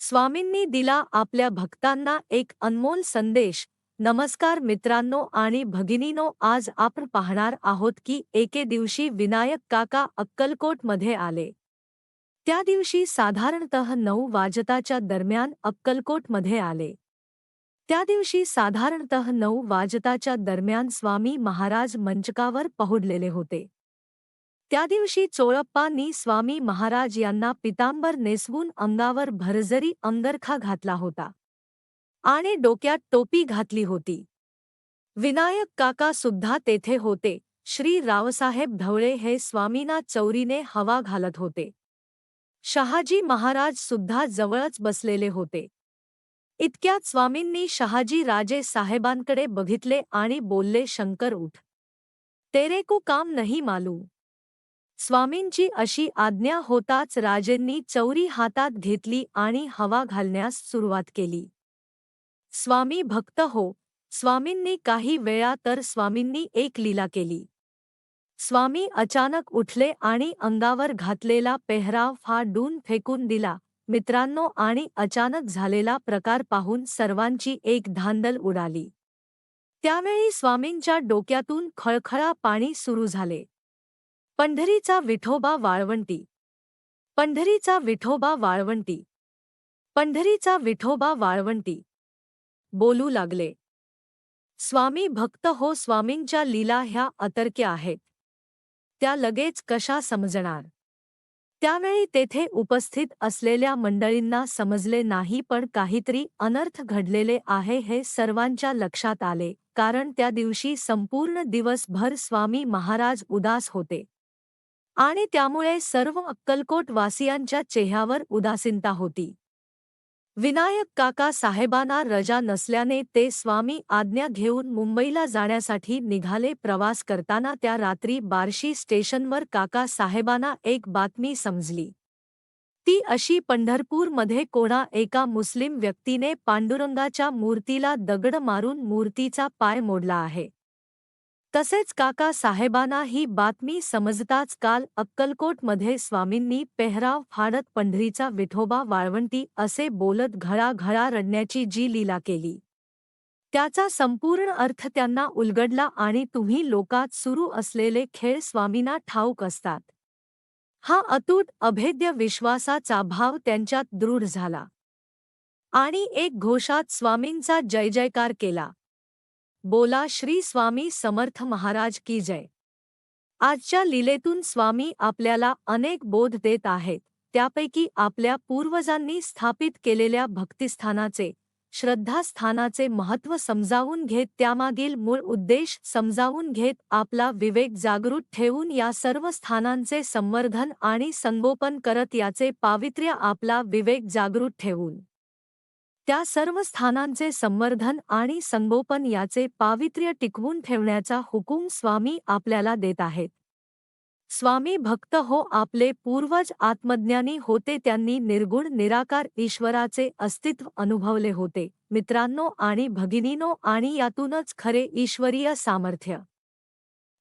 स्वामींनी दिला आपल्या भक्तांना एक अनमोल संदेश. नमस्कार मित्रांनो आणि भगिनीनो, आज आपण पाहणार आहोत की एके दिवशी विनायक काका अक्कलकोटमध्ये आले. त्या दिवशी साधारणतः 9 वाजताच्या दरम्यान अक्कलकोटमध्ये आले. त्या दिवशी साधारणतः 9 वाजताच्या दरम्यान स्वामी महाराज मंचकावर पहुडलेले होते. त्या दिवशी चोळप्पांनी स्वामी महाराज यांना पितांबर नेसवून अंगावर भरजरी अंगरखा घातला होता आणि डोक्यात टोपी घातली होती. विनायक काका सुद्धा तेथे होते. श्री रावसाहेब ढवळे हे स्वामींना चौरीने हवा घालत होते. शहाजी महाराज सुद्धा जवळच बसलेले होते. इतक्यात स्वामींनी शहाजी राजे साहेबांकडे बघितले आणि बोलले, शंकर उठ, तेरे को काम नहीं मालूम. स्वामींची अशी आज्ञा होताच राजेंनी चौरी हातात घेतली आणि हवा घालण्यास सुरुवात केली. स्वामी भक्त हो. स्वामींनी काही वेळा तर स्वामींनी एक लीला केली. स्वामी अचानक उठले आणि अंगावर घातलेला पेहराव फाडून फेकून दिला. मित्रांनो, आणि अचानक झालेला प्रकार पाहून सर्वांची एक धांदल उडाली. त्यावेळी स्वामींच्या डोक्यातून खळखळा पाणी सुरू झाले. पंढरीचा विठोबा वाळवंटी, पंढरीचा विठोबा वाळवंटी, पंढरीचा विठोबा वाळवंटी बोलू लागले. स्वामी भक्त हो. स्वामींच्या लीला ह्या अतर्क्य आहेत. त्या लगेच कशा समजणार? त्यावेळी तेथे उपस्थित असलेल्या मंडळींना समजले नाही, पण काहीतरी अनर्थ घडलेले आहे हे सर्वांच्या लक्षात आले. कारण त्या दिवशी संपूर्ण दिवसभर स्वामी महाराज उदास होते आणि त्यामुळे सर्व अक्कलकोट वासियांच्या चेहऱ्यावर उदासीनता होती. विनायक काका साहेबांना रजा नसल्याने ते स्वामी आज्ञा घेऊन मुंबईला जाण्यासाठी निघाले. प्रवास करताना त्या रात्री बार्शी स्टेशनवर काका साहेबांना एक बातमी समजली. ती अशी, पंढरपूरमध्ये कोणा एका मुस्लिम व्यक्तीने पांडुरंगाच्या मूर्तीला दगड मारून मूर्तीचा पाय मोडला आहे. तसेच काका साहेबांना ही बातमी समजताच काल अक्कलकोटमध्ये स्वामींनी पेहराव फाडत पंढरीचा विठोबा वाळवंटी असे बोलत घळाघळा रडण्याची जी लीला केली, त्याचा संपूर्ण अर्थ त्यांना उलगडला आणि तुम्ही लोकात सुरू असलेले खेळ स्वामींना ठाऊक असतात. हा अतूट अभेद्य विश्वासाचा भाव त्यांच्यात दृढ झाला आणि एक घोषात स्वामींचा जय जयकार केला. बोला श्री स्वामी समर्थ महाराज की जय. आजच्या लीलेतून स्वामी आपल्याला अनेक बोध देत आहेत. त्यापैकी आपल्या पूर्वजांनी स्थापित केलेल्या भक्तिस्थानाचे, श्रद्धास्थानाचे महत्त्व समजावून घेत, त्यामागील मूळ उद्देश समजावून घेत, आपला विवेक जागृत ठेवून या सर्व स्थानांचे संवर्धन आणि संगोपन करत, याचे पावित्र्य आपला विवेक जागृत ठेवून त्या सर्व स्थानांचे संवर्धन आणि संगोपन, याचे पावित्र्य टिकवून ठेवण्याचा हुकूम स्वामी आपल्याला देत आहेत. स्वामी भक्त हो. आपले पूर्वज आत्मज्ञानी होते. त्यांनी निर्गुण निराकार ईश्वराचे अस्तित्व अनुभवले होते. मित्रांनो आणि भगिनीनो, आणि यातूनच खरे ईश्वरीय सामर्थ्य,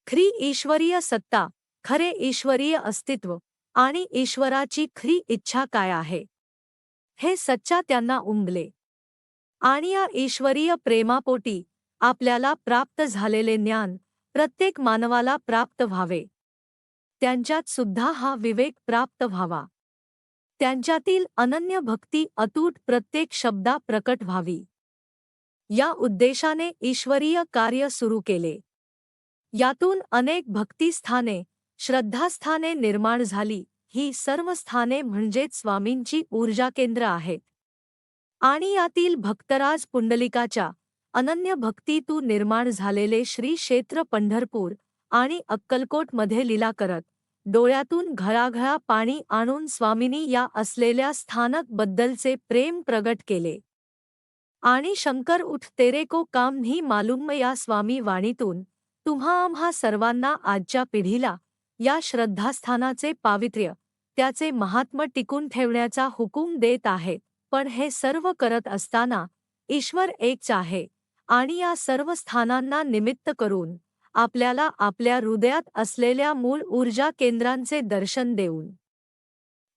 खरी ईश्वरीय सत्ता, खरे ईश्वरीय अस्तित्व आणि ईश्वराची खरी इच्छा काय आहे हे सच्चा त्यांना उमगले. आणि या ईश्वरीय प्रेमापोटी आपल्याला प्राप्त झालेले ज्ञान प्रत्येक मानवाला प्राप्त व्हावे. त्यांच्यात सुद्धा हा विवेक प्राप्त व्हावा. त्यांच्यातील अनन्य भक्ती अतूट प्रत्येक शब्दा प्रकट व्हावी. या उद्देशाने ईश्वरीय कार्य सुरू केले. यातून अनेक भक्तिस्थाने, श्रद्धास्थाने निर्माण झाली. ही सर्व स्थाने म्हणजेच स्वामींची ऊर्जा केंद्र आहेत. आणि यातील भक्तराज पुंडलिकाच्या अनन्य भक्तीतून निर्माण झालेले श्री क्षेत्र पंढरपूर आणि अक्कलकोटमध्ये लीला करत, डोळ्यातून घळाघळा पाणी आणून स्वामींनी या असलेल्या स्थानक बद्दलचे प्रेम प्रगट केले. आणि शंकर उठ, तेरे को काम नहीं मालूम या स्वामी वाणीतून तुम्हा आम्हा सर्वांना, आजच्या पिढीला या श्रद्धास्थानाचे पावित्र्य, त्याचे महात्म्य टिकून ठेवण्याचा हुकूम देत आहेत. पण हे सर्व करत असताना ईश्वर एकच आहे आणि या सर्व स्थानांना निमित्त करून आपल्याला आपल्या हृदयात असलेल्या मूळ ऊर्जा केंद्रांचे दर्शन देऊन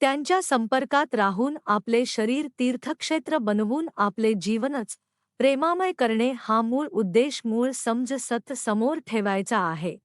त्यांच्या संपर्कात राहून आपले शरीर तीर्थक्षेत्र बनवून आपले जीवनच प्रेमामय करणे हा मूळ उद्देश, मूळ समज समोर ठेवायचा आहे.